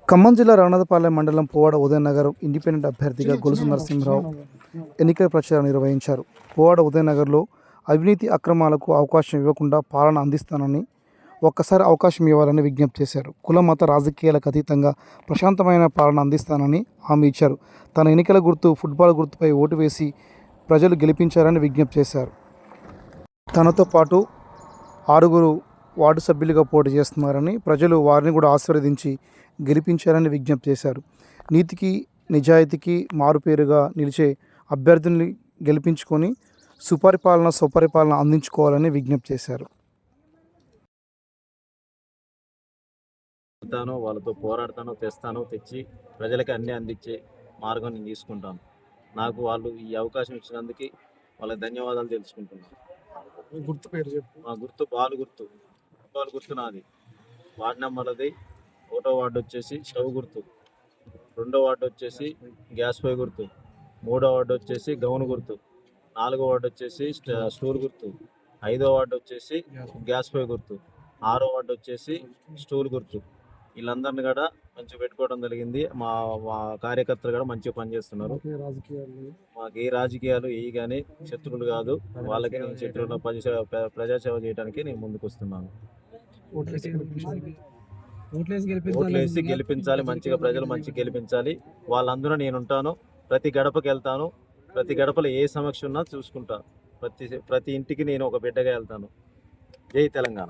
ఖమ్మం జిల్లా రఘునాథపాలెం మండలం పువ్వాడ ఉదయనగర్ ఇండిపెండెంట్ అభ్యర్థిగా గొలుసు నరసింహరావు ఎన్నికల ప్రచారం నిర్వహించారు. పువ్వాడ ఉదయనగర్లో అవినీతి అక్రమాలకు అవకాశం ఇవ్వకుండా పాలన అందిస్తానని, ఒక్కసారి అవకాశం ఇవ్వాలని విజ్ఞప్తి చేశారు. కుల మత రాజకీయాలకు అతీతంగా ప్రశాంతమైన పాలన అందిస్తానని హామీ ఇచ్చారు. తన ఎన్నికల గుర్తు ఫుట్బాల్ గుర్తుపై ఓటు వేసి ప్రజలు గెలిపించారని విజ్ఞప్తి చేశారు. తనతో పాటు 6 వార్డు సభ్యులుగా పోటీ చేస్తున్నారని, ప్రజలు వారిని కూడా ఆశీర్వదించి గెలిపించారని విజ్ఞప్తి చేశారు. నీతికి నిజాయితీకి మారుపేరుగా నిలిచే అభ్యర్థుల్ని గెలిపించుకొని సుపరిపాలన అందించుకోవాలని విజ్ఞప్తి చేశారు. వాళ్ళతో పోరాడతాను, తెచ్చి ప్రజలకి అన్నీ అందించే మార్గం నేను తీసుకుంటాను. నాకు వాళ్ళు ఈ అవకాశం ఇచ్చినందుకు వాళ్ళకి ధన్యవాదాలు తెలుసుకుంటున్నాను. గుర్తు పేరు చెప్పు. మా గుర్తు బాల్ గుర్తు, ఫుట్బాల్ గుర్తు నాది. వార్డు నెంబర్ అది 1వ వార్డు వచ్చేసి స్టవ్ గుర్తు, 2వ వార్డు వచ్చేసి గ్యాస్ పొయ్యి గుర్తు, 3వ వార్డు వచ్చేసి గౌను గుర్తు, 4వ వార్డు వచ్చేసి స్టూల్ గుర్తు, 5వ వార్డు వచ్చేసి గ్యాస్ పొయ్యి గుర్తు, 6వ వార్డు వచ్చేసి స్టూల్ గుర్తు. వీళ్ళందరినీ కూడా మంచిగా పెట్టుకోవడం జరిగింది. మా కార్యకర్తలు కూడా మంచిగా పనిచేస్తున్నారు. మాకు ఏ రాజకీయాలు కానీ శత్రువులు కాదు. వాళ్ళకి నేను శత్రువుల ప్రజాసేవ చేయడానికి నేను ముందుకు వస్తున్నాను. ఓట్లేసి గెలిపించాలి, మంచిగా ప్రజలు మంచిగా గెలిపించాలి. వాళ్ళందరూ నేను ఉంటాను. ప్రతి గడపకి వెళ్తాను. ప్రతి గడపలో ఏ సమస్య ఉన్నా చూసుకుంటాను. ప్రతి ఇంటికి నేను ఒక బిడ్డగా వెళ్తాను. జై తెలంగాణ.